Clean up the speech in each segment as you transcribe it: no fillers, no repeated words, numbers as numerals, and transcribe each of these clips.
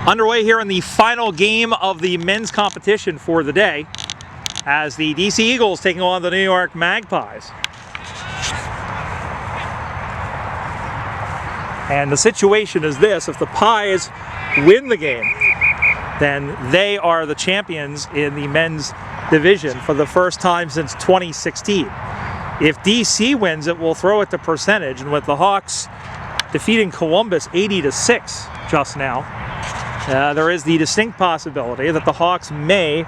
Underway here in the final game of the men's competition for the day as the D.C. Eagles taking on the New York Magpies. And the situation is this: if the Pies win the game, then they are the champions in the men's division for the first time since 2016. If D.C. wins, it will throw it to percentage, and with the Hawks defeating Columbus 80-6 just now, there is the distinct possibility that the Hawks may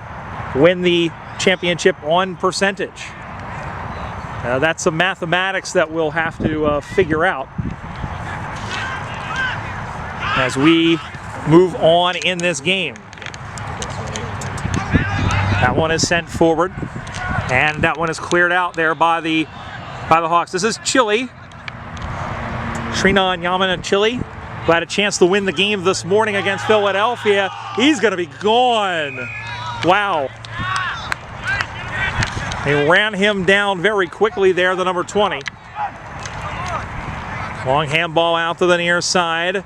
win the championship on percentage. That's some mathematics that we'll have to figure out as we move on in this game. That one is sent forward, and that one is cleared out there by the Hawks. This is Chile. Trevena and Chile, who had a chance to win the game this morning against Philadelphia. He's going to be gone. Wow. They ran him down very quickly there, the number 20. Long handball out to the near side.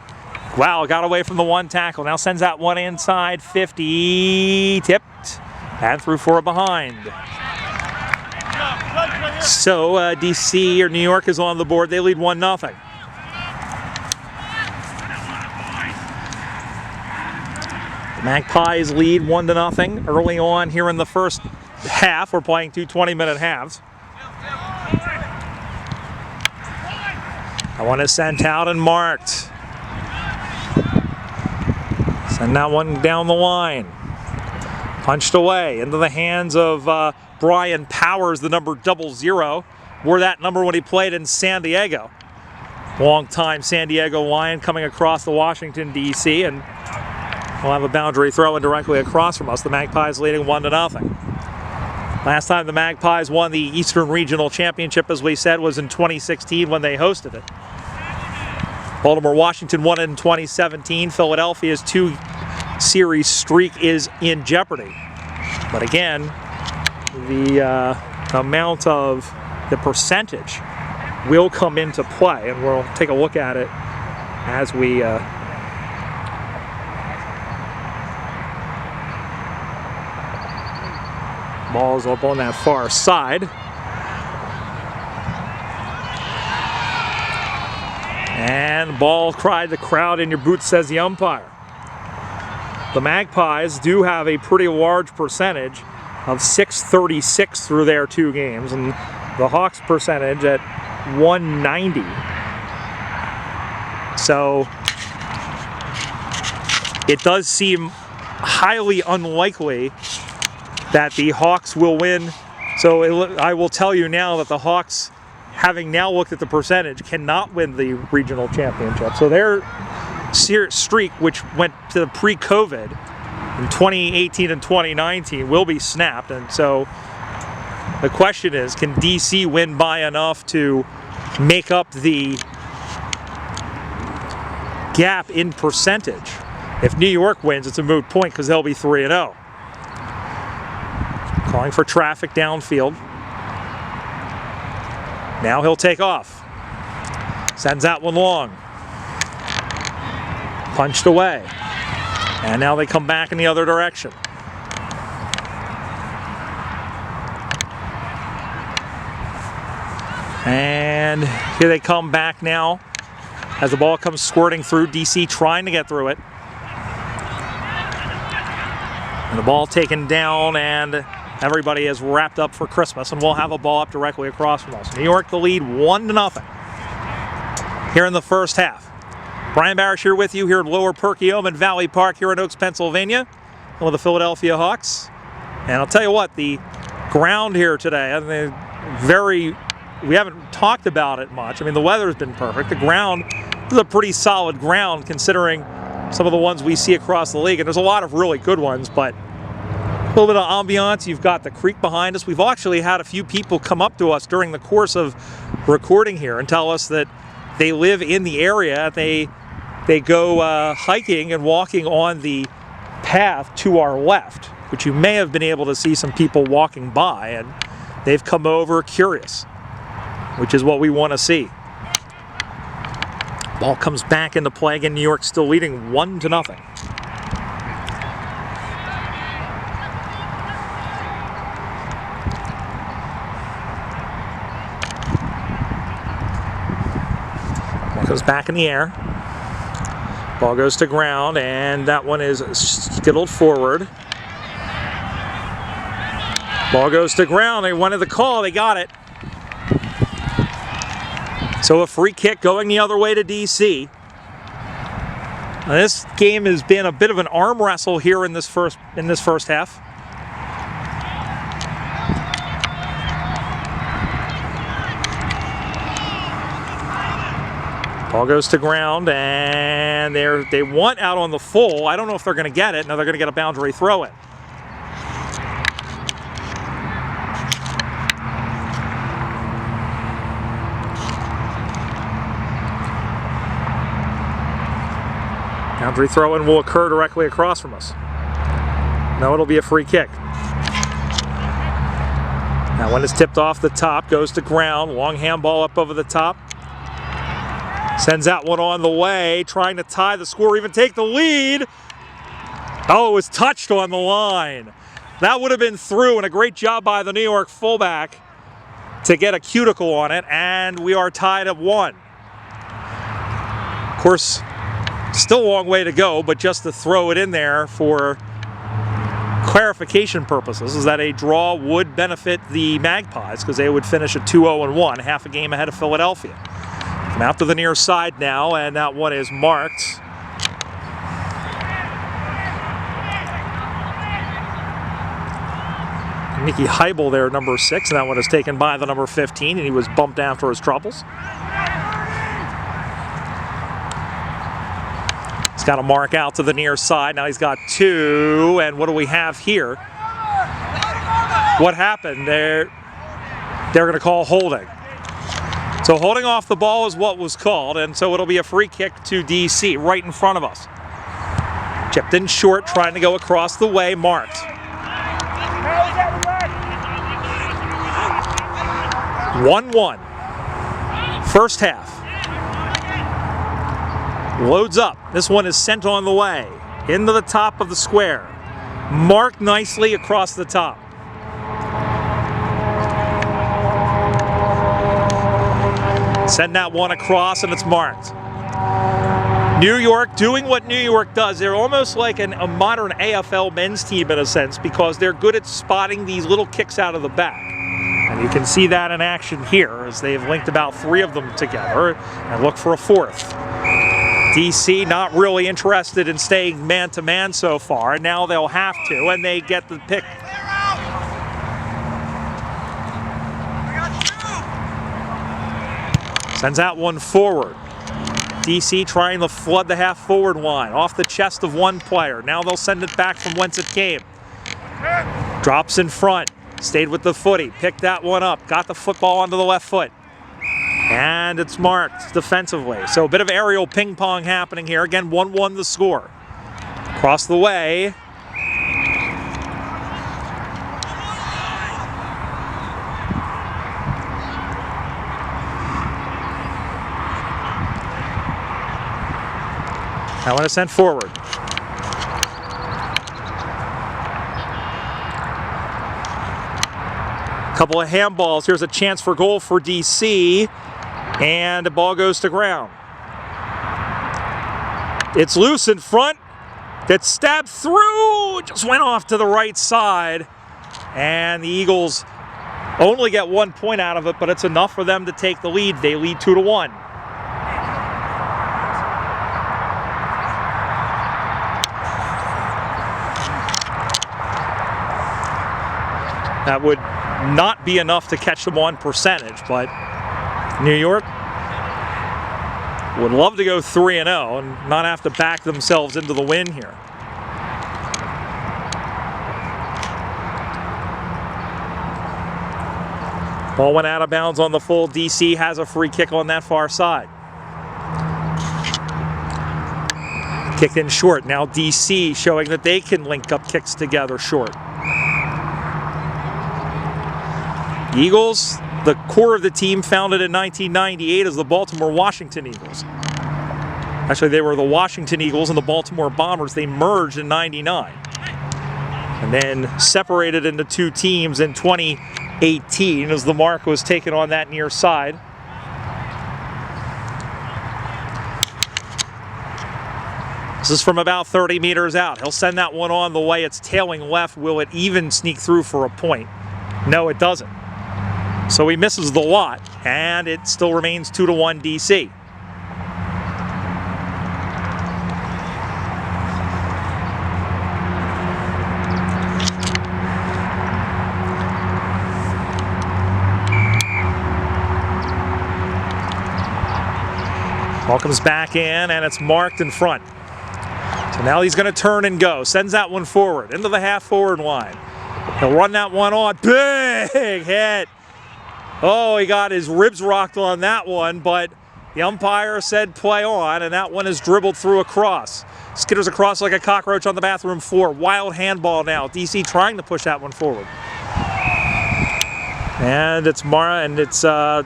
Wow, got away from the one tackle. Now sends that one inside, 50, tipped, and through for a behind. So D.C. or New York is on the board. They lead 1-0. The Magpies lead 1-0 early on here in the first half. We're playing two 20-minute halves. That one is sent out and marked. Send that one down the line. Punched away into the hands of Brian Powers, the number 00. Wore that number when he played in San Diego. Long-time San Diego Lion coming across the Washington, D.C. and we'll have a boundary throw in directly across from us. The Magpies leading 1-0. Last time the Magpies won the Eastern Regional Championship, as we said, was in 2016 when they hosted it. Baltimore-Washington won it in 2017. Philadelphia's two-series streak is in jeopardy. But again, the amount of the percentage will come into play, and we'll take a look at it as we ball's up on that far side. And ball cried the crowd in your boots, says the umpire. The Magpies do have a pretty large percentage of 636 through their two games, and the Hawks percentage at 190. So it does seem highly unlikely that the Hawks will win. So I will tell you now that the Hawks, having now looked at the percentage, cannot win the regional championship. So their streak, which went to pre-COVID in 2018 and 2019, will be snapped. And so the question is, can DC win by enough to make up the gap in percentage? If New York wins, it's a moot point because they'll be 3-0. Calling for traffic downfield. Now he'll take off. Sends that one long. Punched away. And now they come back in the other direction. And here they come back now as the ball comes squirting through. DC trying to get through it. And the ball taken down, and everybody is wrapped up for Christmas, and we'll have a ball up directly across from us. New York the lead 1-0 here in the first half. Brian Barish here with you here at Lower Perkiomen Valley Park here in Oaks, Pennsylvania, with the Philadelphia Hawks. And I'll tell you what, the ground here today, I mean, we haven't talked about it much. I mean, the weather's been perfect. The ground is a pretty solid ground considering some of the ones we see across the league, and there's a lot of really good ones, but a little bit of ambiance. You've got the creek behind us. We've actually had a few people come up to us during the course of recording here and tell us that they live in the area. They go hiking and walking on the path to our left, which you may have been able to see some people walking by, and they've come over curious, which is what we want to see. Ball comes back into play again. New York still leading 1-0. Goes back in the air. Ball goes to ground, and that one is skittled forward. Ball goes to ground. They wanted the call. They got it. So a free kick going the other way to D.C. Now this game has been a bit of an arm wrestle here in this first half. Ball goes to ground, and they want out on the full. I don't know if they're going to get it. No, they're going to get a boundary throw in. Boundary throw-in will occur directly across from us. No, it'll be a free kick. Now when it's tipped off the top, goes to ground, long handball up over the top. Sends that one on the way, trying to tie the score, even take the lead. Oh, it was touched on the line. That would have been through, and a great job by the New York fullback to get a cuticle on it, and we are tied at 1. Of course, still a long way to go, but just to throw it in there for clarification purposes is that a draw would benefit the Magpies because they would finish at 2-0-1, half a game ahead of Philadelphia. Come out to the near side now, and that one is marked. Mickey Heibel there, number 6, and that one is taken by the number 15, and he was bumped after his troubles. He's got a mark out to the near side. Now he's got 2, and what do we have here? What happened? They're going to call holding. So holding off the ball is what was called, and so it'll be a free kick to D.C. right in front of us. Chipped in short, trying to go across the way, marked. 1-1. First half. Loads up. This one is sent on the way. Into the top of the square. Marked nicely across the top. Send that one across, and it's marked. New York doing what New York does. They're almost like a modern AFL men's team in a sense because they're good at spotting these little kicks out of the back. And you can see that in action here as they've linked about 3 of them together and look for a 4th. D.C. not really interested in staying man-to-man so far, and now they'll have to, and they get the pick. Sends that one forward. D.C. trying to flood the half-forward line, off the chest of one player. Now they'll send it back from whence it came. Drops in front, stayed with the footy, picked that one up, got the football onto the left foot. And it's marked defensively. So a bit of aerial ping pong happening here. Again, 1-1 the score. Across the way. That one is sent forward. Couple of handballs. Here's a chance for goal for D.C. And the ball goes to ground. It's loose in front. Gets stabbed through. Just went off to the right side. And the Eagles only get 1 point out of it, but it's enough for them to take the lead. They lead 2-1. That would not be enough to catch them on percentage, but New York would love to go 3-0 and not have to back themselves into the win here. Ball went out of bounds on the full. D.C. has a free kick on that far side. Kicked in short. Now D.C. showing that they can link up kicks together short. Eagles, the core of the team founded in 1998 as the Baltimore Washington Eagles. Actually, they were the Washington Eagles and the Baltimore Bombers. They merged in '99 and then separated into 2 teams in 2018 as the mark was taken on that near side. This is from about 30 meters out. He'll send that one on the way. It's tailing left. Will it even sneak through for a point? No, it doesn't. So he misses the lot, and it still remains 2-1 DC. Ball comes back in, and it's marked in front. So now he's going to turn and go. Sends that one forward, into the half-forward line. He'll run that one on. Big hit. Oh, he got his ribs rocked on that one, but the umpire said play on, and that one is dribbled through across. Skitters across like a cockroach on the bathroom floor. Wild handball now. DC trying to push that one forward. And it's Mara, and it's going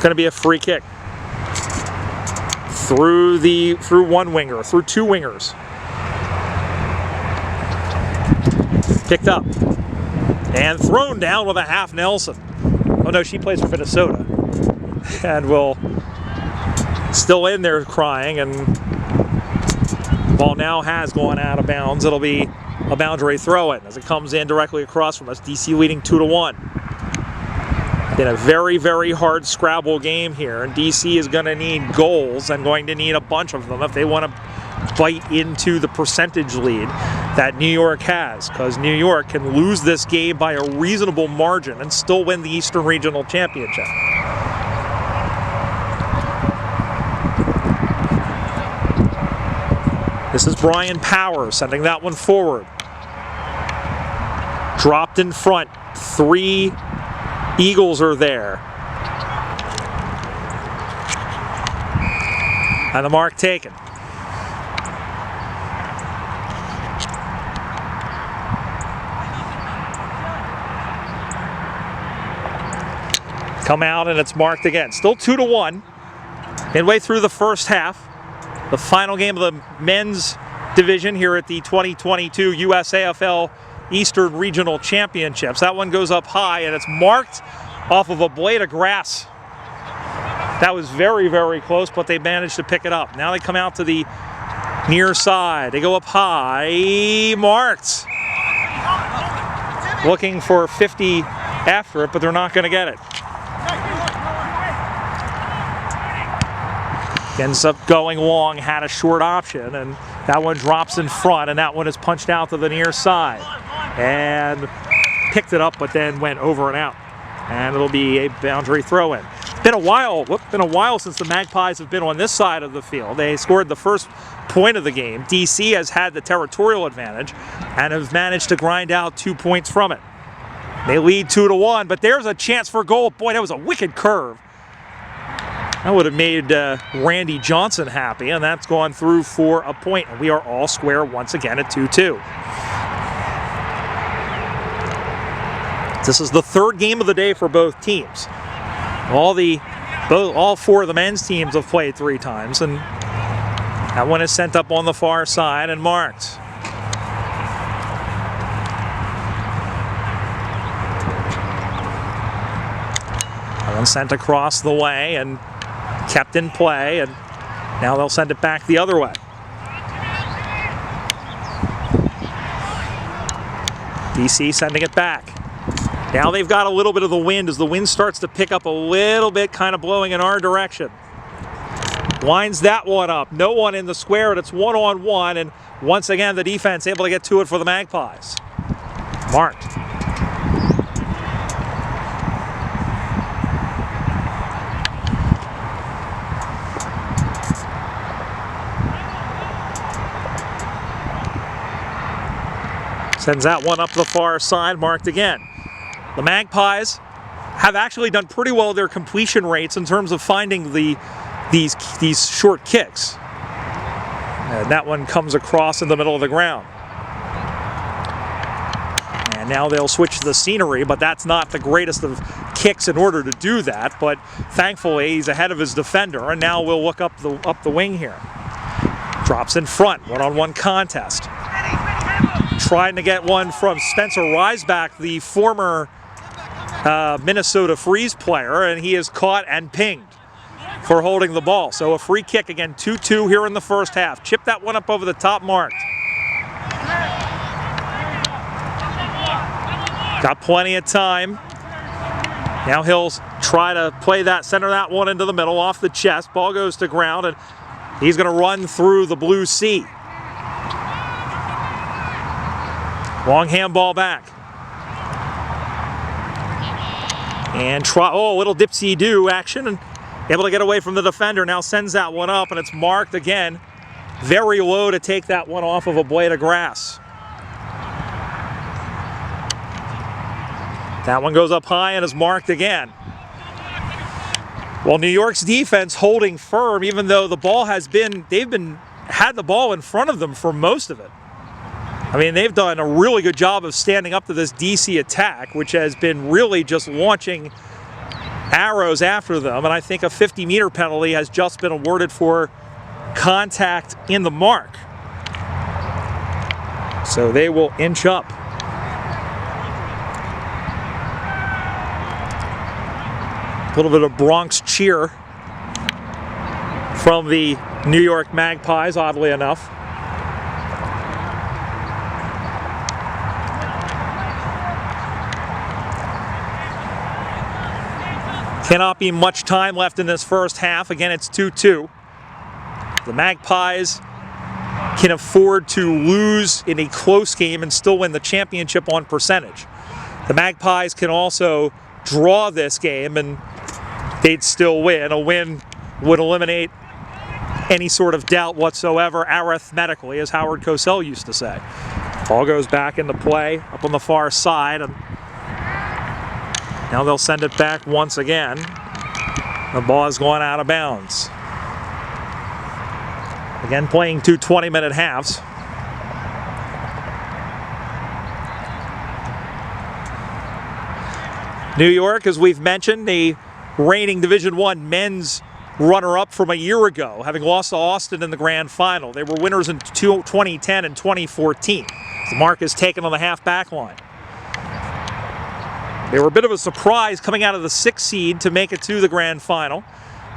to be a free kick through one winger, through two wingers. Picked up and thrown down with a half Nelson. Oh no, she plays for Minnesota, and will still in there crying, and ball now has gone out of bounds. It'll be a boundary throw-in as it comes in directly across from us. DC leading 2-1. Been a very, very hard Scrabble game here, and DC is going to need goals and going to need a bunch of them if they want to bite into the percentage lead that New York has, because New York can lose this game by a reasonable margin and still win the Eastern Regional Championship. This is Brian Powers sending that one forward. Dropped in front. 3 Eagles are there. And the mark taken. Come out and it's marked again. Still 2-1. Midway through the first half. The final game of the men's division here at the 2022 USAFL Eastern Regional Championships. That one goes up high, and it's marked off of a blade of grass. That was very, very close, but they managed to pick it up. Now they come out to the near side. They go up high, marked. Looking for 50 after it, but they're not going to get it. Ends up going long, had a short option, and that one drops in front, and that one is punched out to the near side. And picked it up, but then went over and out. And it'll be a boundary throw-in. Been a while since the Magpies have been on this side of the field. They scored the first point of the game. DC has had the territorial advantage and have managed to grind out 2 points from it. They lead 2-1, but there's a chance for a goal. Boy, that was a wicked curve. That would have made Randy Johnson happy, and that's gone through for a point. And we are all square once again at 2-2. This is the third game of the day for both teams. All 4 of the men's teams have played 3 times, and that one is sent up on the far side and marked. That one sent across the way and kept in play, and now they'll send it back the other way. DC sending it back. Now they've got a little bit of the wind as the wind starts to pick up a little bit, kind of blowing in our direction. Winds that one up. No one in the square, and it's 1-on-1, and once again the defense able to get to it for the Magpies. Marked. Sends that one up the far side, marked again. The Magpies have actually done pretty well their completion rates in terms of finding these short kicks. And that one comes across in the middle of the ground. And now they'll switch the scenery, but that's not the greatest of kicks in order to do that. But thankfully, he's ahead of his defender, and now we'll look up the wing here. Drops in front, one-on-one contest. Trying to get one from Spencer Riesback, the former Minnesota Freeze player, and he is caught and pinged. for holding the ball. So a free kick again, 2-2 here in the first half. Chip that one up over the top mark. Got plenty of time. Now he'll try to play that, center that one into the middle, off the chest. Ball goes to ground, and he's going to run through the blue sea. Long handball back. And try, little dipsy-do action, and able to get away from the defender. Now sends that one up, and it's marked again. Very low to take that one off of a blade of grass. That one goes up high and is marked again. Well, New York's defense holding firm, even though the ball has been, had the ball in front of them for most of it. I mean, they've done a really good job of standing up to this DC attack, which has been really just launching arrows after them. And I think a 50-meter penalty has just been awarded for contact in the mark. So they will inch up. A little bit of Bronx cheer from the New York Magpies, oddly enough. Cannot be much time left in this first half. Again, it's 2-2. The Magpies can afford to lose in a close game and still win the championship on percentage. The Magpies can also draw this game and they'd still win. A win would eliminate any sort of doubt whatsoever, arithmetically, as Howard Cosell used to say. Ball goes back into play up on the far side, and now they'll send it back once again. The ball has gone out of bounds. Again, playing 2 20-minute halves. New York, as we've mentioned, the reigning Division I men's runner-up from a year ago, having lost to Austin in the grand final. They were winners in 2010 and 2014. The mark is taken on the half-back line. They were a bit of a surprise coming out of the 6th seed to make it to the grand final.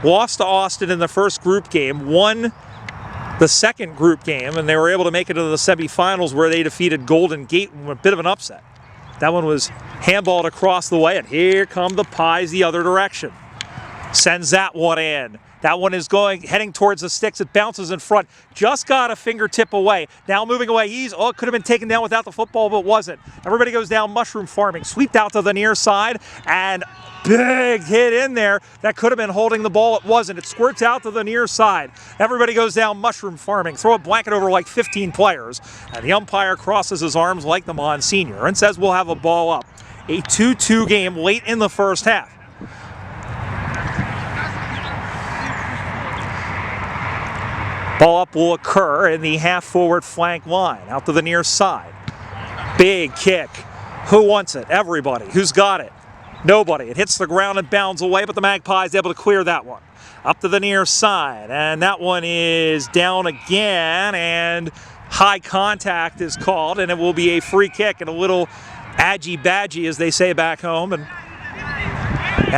Lost to Austin in the first group game, won the second group game, and they were able to make it to the semifinals where they defeated Golden Gate in a bit of an upset. That one was handballed across the way, and here come the Pies the other direction. Sends that one in. That one is heading towards the sticks. It bounces in front. Just got a fingertip away. Now moving away. It could have been taken down without the football, but wasn't. Everybody goes down mushroom farming. Sweeped out to the near side, and big hit in there. That could have been holding the ball. It wasn't. It squirts out to the near side. Everybody goes down mushroom farming. Throw a blanket over like 15 players, and the umpire crosses his arms like the Monsignor and says we'll have a ball up. A 2-2 game late in the first half. Ball up will occur in the half-forward flank line, out to the near side. Big kick. Who wants it? Everybody. Who's got it? Nobody. It hits the ground and bounds away, but the Magpies able to clear that one. Up to the near side, and that one is down again, and high contact is called, and it will be a free kick and a little adgy-badgy, as they say back home, and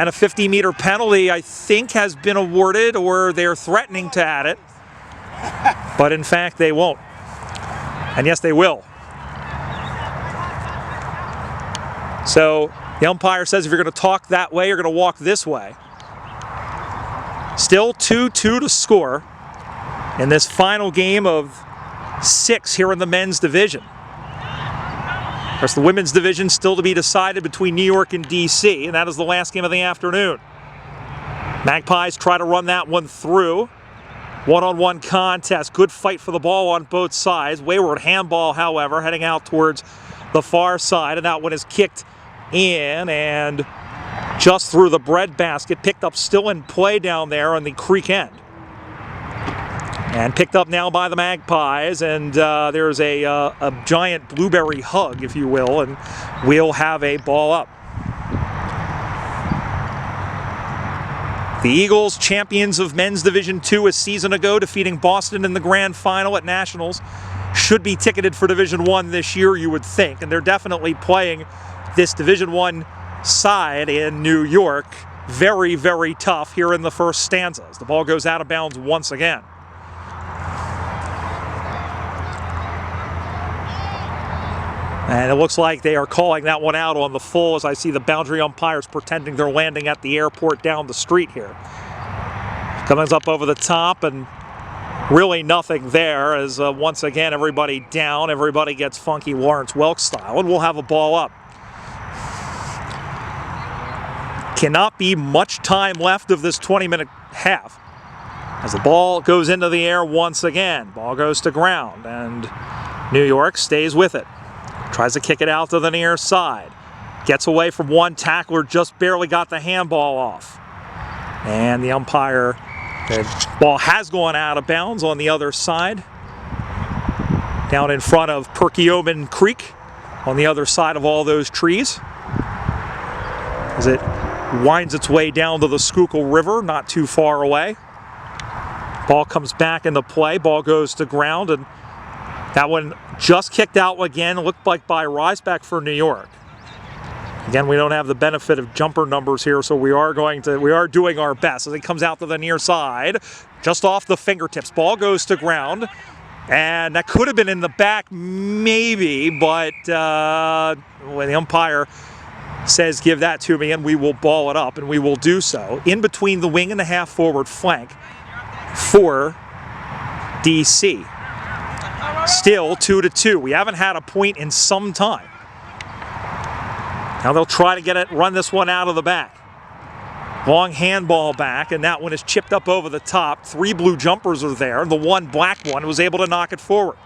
a 50-meter penalty, I think, has been awarded, or they're threatening to add it. But in fact, they won't. And yes, they will. So the umpire says if you're going to talk that way, you're going to walk this way. Still 2-2 to score in this final game of 6 here in the men's division. Of course, the women's division still to be decided between New York and D.C., and that is the last game of the afternoon. Magpies try to run that one through. One-on-one contest, good fight for the ball on both sides. Wayward handball, however, heading out towards the far side, and that one is kicked in and just through the breadbasket, picked up still in play down there on the creek end. And picked up now by the Magpies, and there's a giant blueberry hug, if you will, and we'll have a ball up. The Eagles, champions of men's Division II a season ago, defeating Boston in the grand final at Nationals, should be ticketed for Division I this year, you would think. And they're definitely playing this Division I side in New York very, very tough here in the first stanza as the ball goes out of bounds once again. And it looks like they are calling that one out on the full as I see the boundary umpires pretending they're landing at the airport down the street here. Comes up over the top and really nothing there as once again everybody down, everybody gets funky Lawrence Welk style, and we'll have a ball up. Cannot be much time left of this 20-minute half as the ball goes into the air once again. Ball goes to ground and New York stays with it. Tries to kick it out to the near side. Gets away from one tackler, just barely got the handball off. And the umpire, the ball has gone out of bounds on the other side. Down in front of Perkiomen Creek on the other side of all those trees. As it winds its way down to the Schuylkill River, not too far away. Ball comes back into play, ball goes to ground, and that one just kicked out again, looked like by Riseback for New York. Again, we don't have the benefit of jumper numbers here, so we are doing our best as it comes out to the near side, just off the fingertips. Ball goes to ground, and that could have been in the back, maybe, but when the umpire says, "Give that to me," and we will ball it up, and we will do so in between the wing and the half forward flank for D.C. Still 2-2. We haven't had a point in some time. Now they'll try to get it, run this one out of the back. Long handball back, and that one is chipped up over the top. 3 blue jumpers are there, and the one black one was able to knock it forward.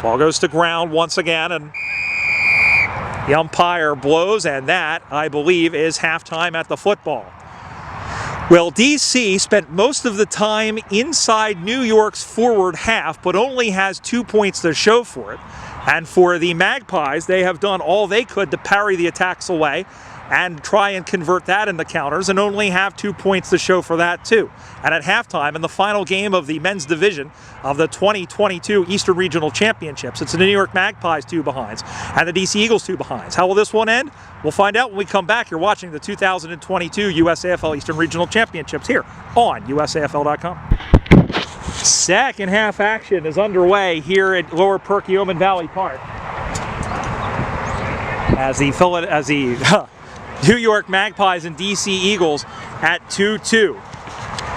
Ball goes to ground once again, and the umpire blows, and that, I believe, is halftime at the football. Well, D.C. spent most of the time inside New York's forward half, but only has 2 points to show for it. And for the Magpies, they have done all they could to parry the attacks away and try and convert that into counters, and only have 2 points to show for that too. And at halftime, in the final game of the men's division of the 2022 Eastern Regional Championships, it's the New York Magpies 2 behinds and the DC Eagles 2 behinds. How will this one end? We'll find out when we come back. You're watching the 2022 USAFL Eastern Regional Championships here on USAFL.com. Second half action is underway here at Lower Perkiomen Valley Park as the New York Magpies and D.C. Eagles at 2-2.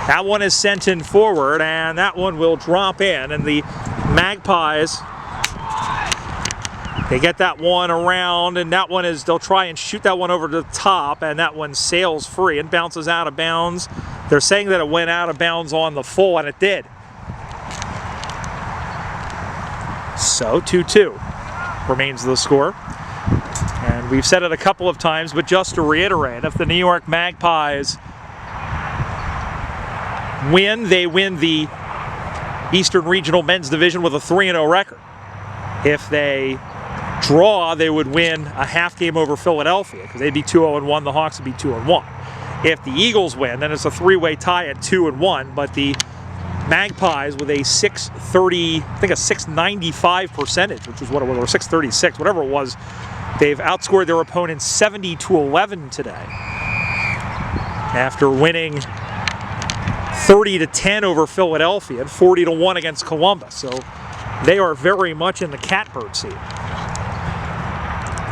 That one is sent in forward, and that one will drop in, and the Magpies, they get that one around, and that one is, they'll try and shoot that one over to the top, and that one sails free and bounces out of bounds. They're saying that it went out of bounds on the full, and it did. So 2-2 remains the score. And we've said it a couple of times, but just to reiterate, if the New York Magpies win, they win the Eastern Regional Men's Division with a 3-0 record. If they draw, they would win a half game over Philadelphia, because they'd be 2-0-1, the Hawks would be 2-1. If the Eagles win, then it's a 3-way tie at 2-1, but the Magpies with a 630, I think a 695 percentage, which is what it was, or 636, whatever it was. They've outscored their opponents 70-11 today after winning 30-10 over Philadelphia and 40-1 against Columbus. So they are very much in the catbird seat.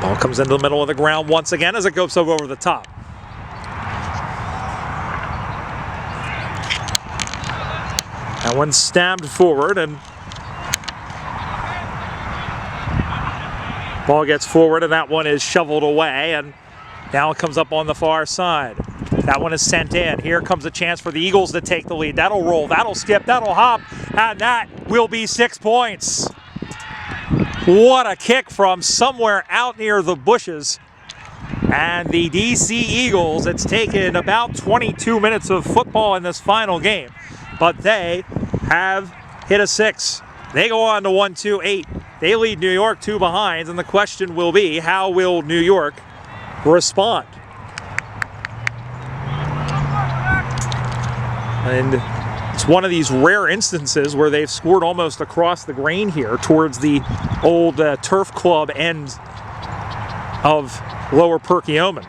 Ball comes into the middle of the ground once again as it goes over the top. That one stabbed forward, and ball gets forward, and that one is shoveled away, and now it comes up on the far side. That one is sent in. Here comes a chance for the Eagles to take the lead. That'll roll, that'll skip, that'll hop, and that will be 6 points. What a kick from somewhere out near the bushes. And the DC Eagles, it's taken about 22 minutes of football in this final game, but they have hit a 6. They go on to 1-2-8. They lead New York 2 behinds, and the question will be, how will New York respond? And it's one of these rare instances where they've scored almost across the grain here towards the old turf club end of Lower Perkiomen.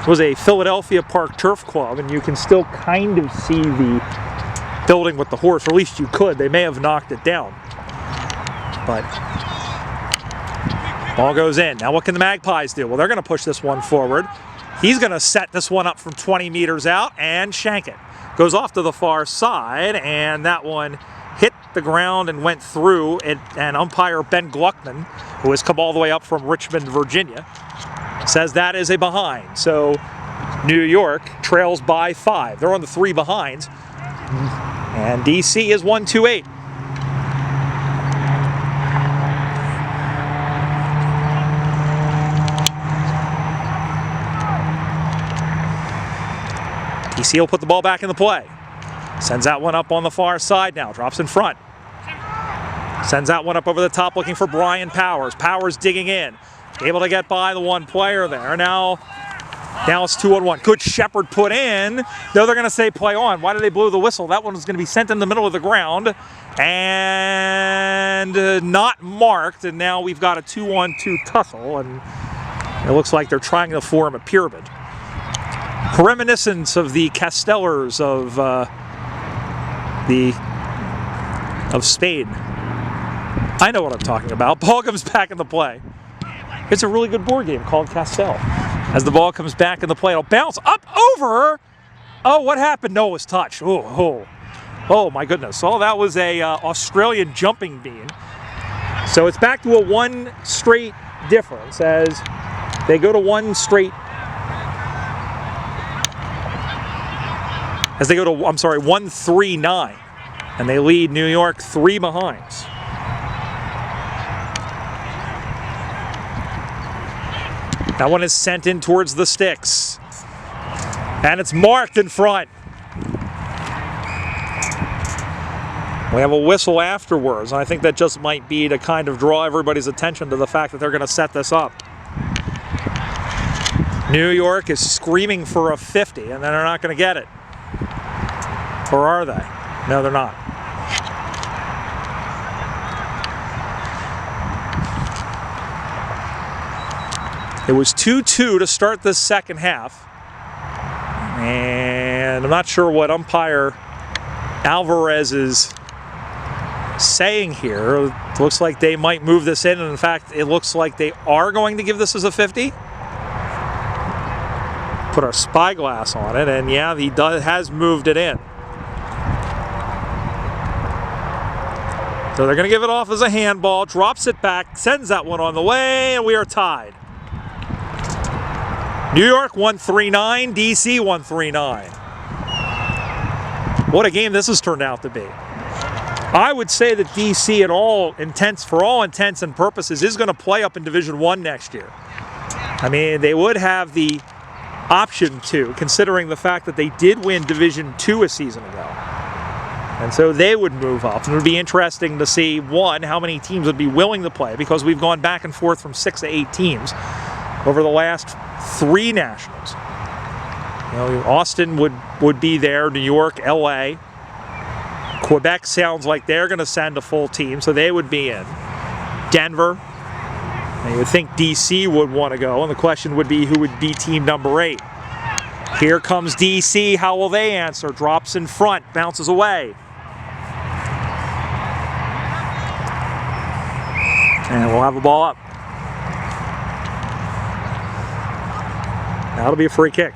was a Philadelphia Park Turf Club, and you can still kind of see the building with the horse, or at least you could. They may have knocked it down. But ball goes in. Now what can the Magpies do? Well, they're going to push this one forward. He's going to set this one up from 20 meters out and shank it. Goes off to the far side, and that one hit the ground and went through it, and umpire Ben Gluckman, who has come all the way up from Richmond, Virginia, says that is a behind. So New York trails by 5. They're on the 3 behinds, and D.C. is 1-2-8. D.C. will put the ball back into play. Sends that one up on the far side now. Drops in front. Sends that one up over the top looking for Brian Powers. Powers digging in. Able to get by the one player there. Now it's 2-on-1. Good Shepherd put in. No, they're going to say play on. Why did they blow the whistle? That one was going to be sent in the middle of the ground. And not marked. And now we've got a 2-on-2 tussle. And it looks like they're trying to form a pyramid. Reminiscence of the Castellers of Spain. I know what I'm talking about. Ball comes back into play. It's a really good board game called Castell. As the ball comes back into play, it'll bounce up over. Oh, what happened? No, it was touch. Oh my goodness. Oh, that was a Australian jumping bean. So it's back to a 1 straight difference as they go to 1 straight. As they go to, 1-3-9. And they lead New York 3 behinds. That one is sent in towards the sticks. And it's marked in front. We have a whistle afterwards, and I think that just might be to kind of draw everybody's attention to the fact that they're going to set this up. New York is screaming for a 50, and then they're not going to get it. Or are they? No, they're not. It was 2-2 to start this second half. And I'm not sure what umpire Alvarez is saying here. It looks like they might move this in. And in fact, it looks like they are going to give this as a 50. Put our spyglass on it, and yeah, he has moved it in. So they're going to give it off as a handball, drops it back, sends that one on the way, and we are tied. New York 1-3-9, D.C. 1-3-9. What a game this has turned out to be. I would say that D.C. for all intents and purposes is going to play up in Division I next year. I mean, they would have the option to, considering the fact that they did win Division II a season ago. And so they would move up. And it would be interesting to see, one, how many teams would be willing to play, because we've gone back and forth from 6 to 8 teams over the last 3 nationals. You know, Austin would be there, New York, LA. Quebec sounds like they're going to send a full team, so they would be in. Denver. And you would think DC would want to go, and the question would be who would be team number 8. Here comes DC. How will they answer? Drops in front, bounces away. And we'll have a ball up. That'll be a free kick.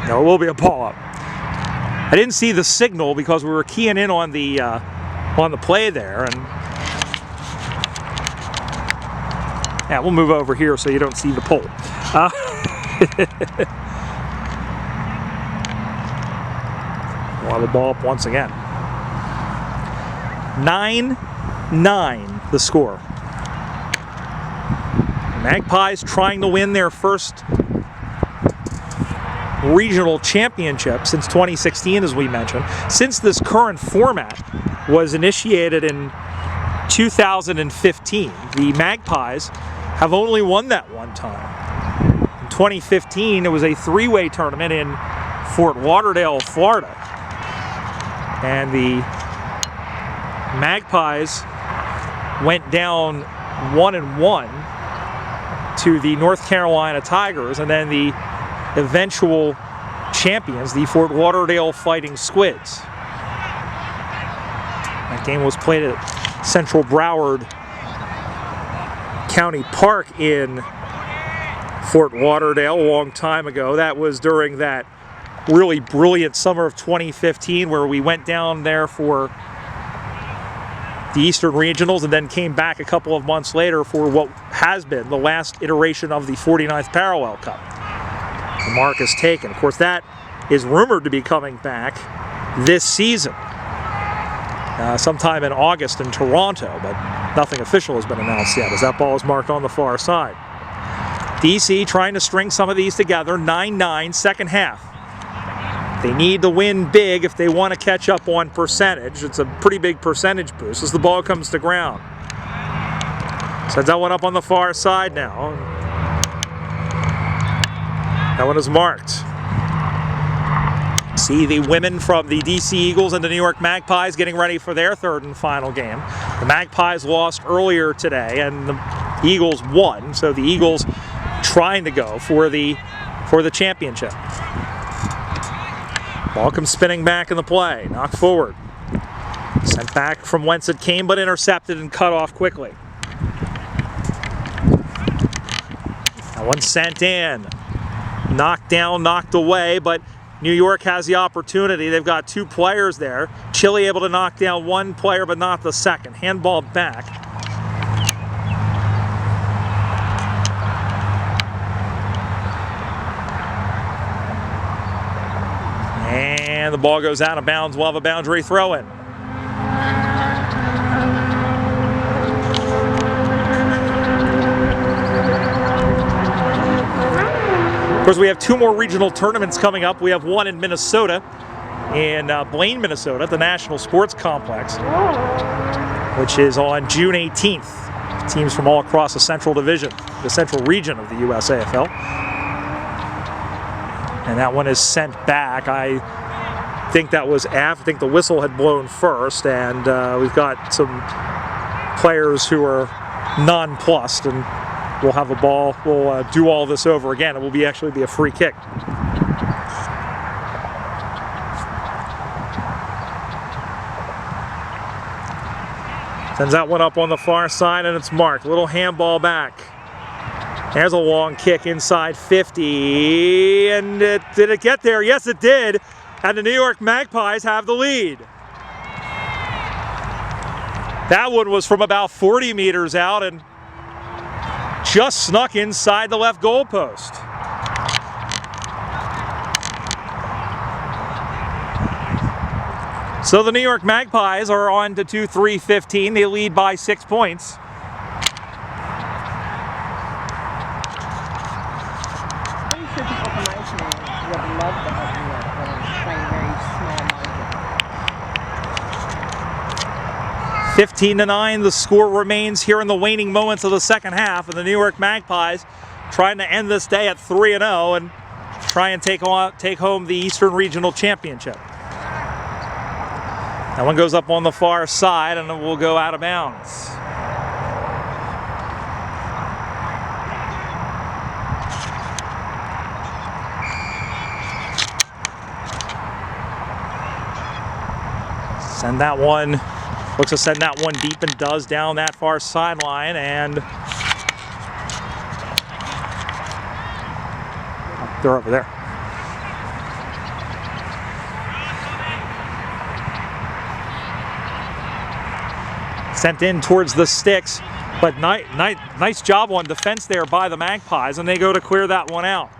No, it will be a ball up. I didn't see the signal because we were keying in on the play there, and yeah, we'll move over here so you don't see the pole. We'll have a ball up once again. 9-9 the score. Magpies trying to win their first regional championship since 2016, as we mentioned. Since this current format was initiated in 2015, the Magpies have only won that one time. In 2015, it was a 3-way tournament in Fort Lauderdale, Florida. And the Magpies went down 1-1 to the North Carolina Tigers, and then the eventual champions, the Fort Lauderdale Fighting Squids. That game was played at Central Broward County Park in Fort Lauderdale a long time ago. That was during that really brilliant summer of 2015 where we went down there for the Eastern Regionals and then came back a couple of months later for what has been the last iteration of the 49th Parallel Cup. The mark is taken. Of course, that is rumored to be coming back this season, sometime in August in Toronto, but nothing official has been announced yet as that ball is marked on the far side. D.C. trying to string some of these together. 9-9, second half. They need to win big if they want to catch up on percentage. It's a pretty big percentage boost as the ball comes to ground. Sends that one up on the far side now. That one is marked. See the women from the D.C. Eagles and the New York Magpies getting ready for their third and final game. The Magpies lost earlier today and the Eagles won, so the Eagles trying to go for the championship. Ball comes spinning back in the play, knocked forward. Sent back from whence it came, but intercepted and cut off quickly. That one sent in. Knocked down, knocked away, but New York has the opportunity. They've got two players there. Chile able to knock down one player, but not the second. Handball back. And the ball goes out of bounds. We'll have a boundary throw in. Of course, we have two more regional tournaments coming up. We have one in Minnesota, in Blaine, Minnesota, at the National Sports Complex, which is on June 18th. Teams from all across the Central Division, the Central Region of the USAFL. And that one is sent back. I think that was after. I think the whistle had blown first, and we've got some players who are nonplussed, and we'll have a ball. We'll do all this over again. It will actually be a free kick. Sends that one up on the far side, and it's marked. Little handball back. There's a long kick inside 50, and did it get there? Yes, it did, and the New York Magpies have the lead. That one was from about 40 meters out and just snuck inside the left goal post. So the New York Magpies are on to 2-3-15. They lead by 6 points. Margin. 15-9, the score remains here in the waning moments of the second half, and the New York Magpies trying to end this day at 3-0 and try and take home the Eastern Regional Championship. That one goes up on the far side, and it will go out of bounds. Send that one, looks to send that one deep, and does down that far sideline, and they're over there. Sent in towards the sticks, but nice job on defense there by the Magpies, and they go to clear that one out.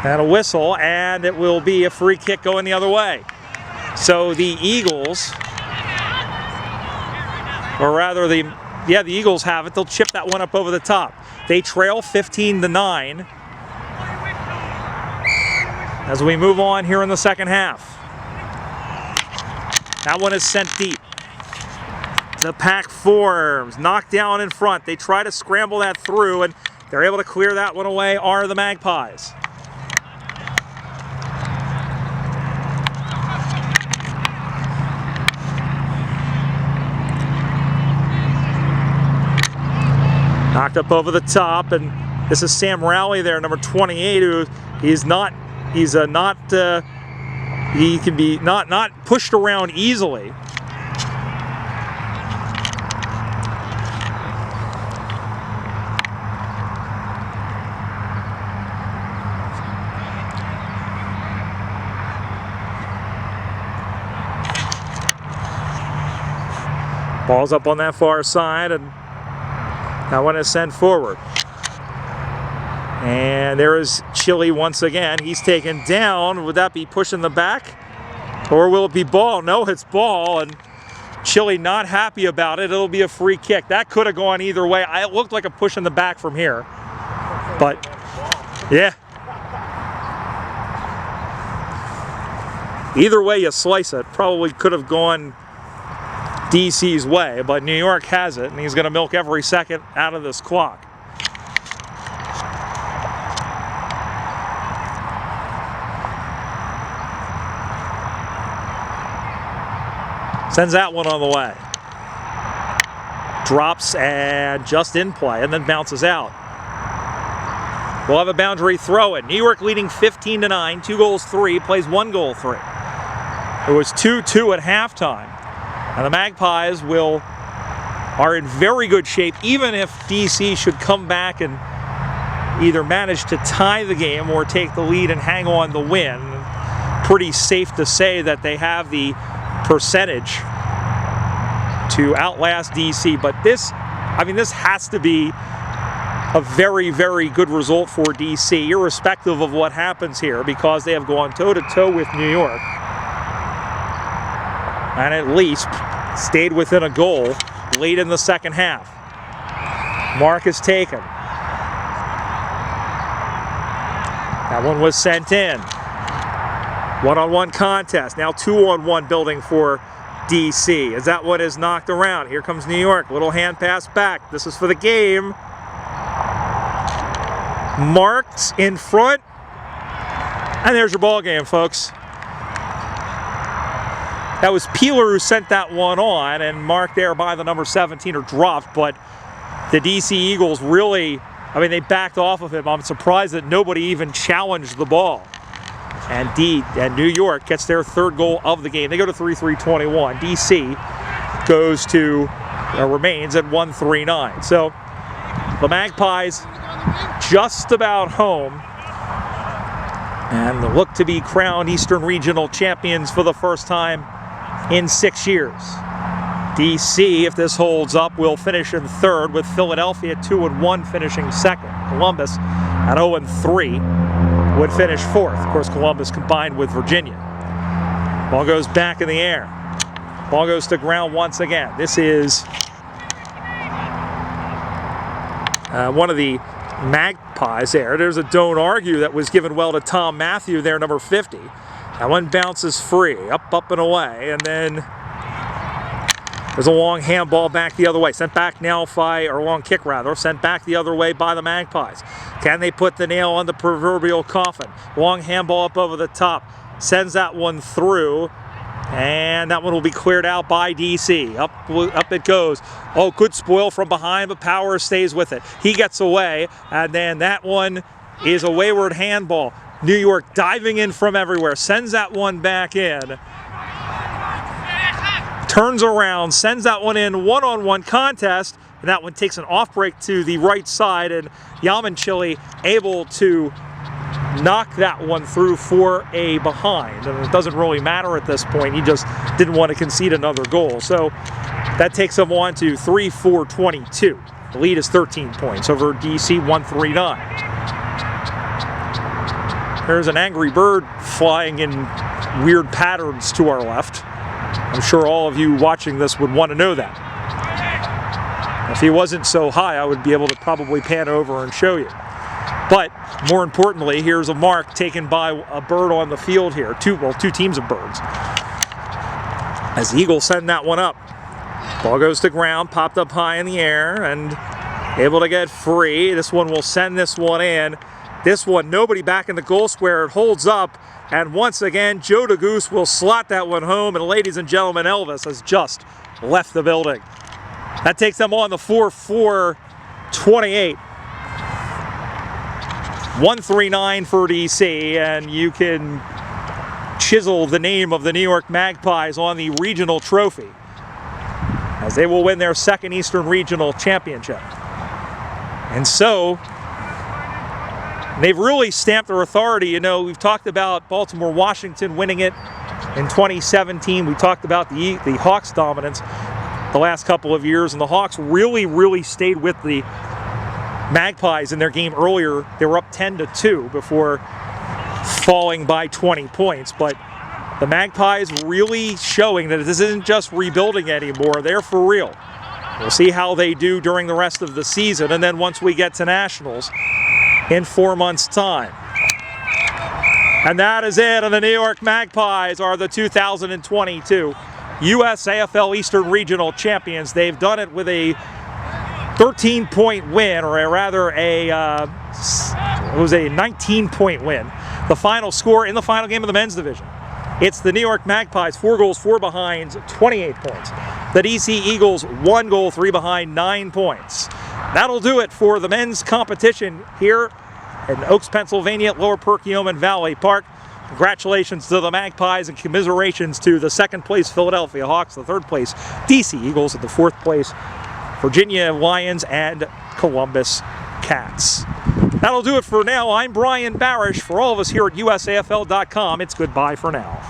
And a whistle, and it will be a free kick going the other way. So the Eagles, or rather the Eagles have it. They'll chip that one up over the top. They trail 15-9 as we move on here in the second half. That one is sent deep. The pack forms, knocked down in front. They try to scramble that through, and they're able to clear that one away, are the Magpies. Knocked up over the top, and this is Sam Rowley there, number 28, who he can be not pushed around easily. Ball's up on that far side, and that one is sent forward. And there is Chile once again. He's taken down. Would that be pushing the back? Or will it be ball? No, it's ball, and Chile not happy about it. It'll be a free kick. That could have gone either way. It looked like a push in the back from here. But, yeah. Either way you slice it, probably could have gone DC's way, but New York has it, and he's going to milk every second out of this clock. Sends that one on the way. Drops and just in play, and then bounces out. We'll have a boundary throw in. New York leading 15-9, 2 goals 3, plays 1 goal 3. It was 2-2 at halftime. And the Magpies are in very good shape, even if DC should come back and either manage to tie the game or take the lead and hang on the win. Pretty safe to say that they have the percentage to outlast DC. But this has to be a very, very good result for DC, irrespective of what happens here, because they have gone toe-to-toe with New York. And at least stayed within a goal late in the second half. Mark is taken. That one was sent in. One-on-one contest. Now 2-on-1 building for DC. As that one is knocked around. Here comes New York. Little hand pass back. This is for the game. Marked in front. And there's your ball game, folks. That was Peeler who sent that one on, and marked there by the number 17, or dropped, but the DC Eagles really, they backed off of him. I'm surprised that nobody even challenged the ball. And New York gets their 3rd goal of the game. They go to 3-3-21. DC remains at 1-3-9. So the Magpies just about home, and look to be crowned Eastern Regional Champions for the first time in 6 years. DC, if this holds up, will finish in 3rd, with Philadelphia 2-1 finishing 2nd. Columbus at 0-3 would finish 4th. Of course, Columbus combined with Virginia. Ball goes back in the air. Ball goes to ground once again. This is one of the Magpies there. There's a don't argue that was given well to Tom Matthew there, number 50. That one bounces free, up and away, and then there's a long handball back the other way. Sent back now or long kick rather, sent back the other way by the Magpies. Can they put the nail on the proverbial coffin? Long handball up over the top, sends that one through, and that one will be cleared out by DC. Up it goes. Oh, good spoil from behind, but Power stays with it. He gets away, and then that one is a wayward handball. New York diving in from everywhere, sends that one back in, turns around, sends that one in, one-on-one contest, and that one takes an off break to the right side, and Yaman Chile able to knock that one through for a behind. And it doesn't really matter at this point, he just didn't want to concede another goal. So that takes them on to 3-4-22. The lead is 13 points over DC 1-3-9. There's an angry bird flying in weird patterns to our left. I'm sure all of you watching this would want to know that. If he wasn't so high, I would be able to probably pan over and show you. But more importantly, here's a mark taken by a bird on the field here. Two teams of birds. As the Eagles send that one up. Ball goes to ground, popped up high in the air, and able to get free. This one will send this one in. This one, nobody back in the goal square. It holds up, and once again, Joe DeGoose will slot that one home, and ladies and gentlemen, Elvis has just left the building. That takes them on the 4-4 28. 139 for DC, and you can chisel the name of the New York Magpies on the regional trophy as they will win their second Eastern Regional Championship. And so they've really stamped their authority. You know, we've talked about Baltimore Washington winning it in 2017. We talked about the Hawks' dominance the last couple of years, and the Hawks really stayed with the Magpies in their game earlier. They were up 10-2 before falling by 20 points, but the Magpies really showing that this isn't just rebuilding anymore. They're for real. We'll see how they do during the rest of the season, and then once we get to Nationals in 4 months' time. And that is it, and the New York Magpies are the 2022 USAFL Eastern Regional Champions. They've done it with a 13-point win, or it was a 19-point win. The final score in the final game of the men's division. It's the New York Magpies, 4 goals, 4 behind, 28 points. The DC Eagles, 1 goal, 3 behind, 9 points. That'll do it for the men's competition here in Oaks, Pennsylvania at Lower Perkiomen Valley Park. Congratulations to the Magpies and commiserations to the 2nd place Philadelphia Hawks, the 3rd place DC Eagles, at the 4th place Virginia Lions and Columbus Cats. That'll do it for now. I'm Brian Barish. For all of us here at USAFL.com, it's goodbye for now.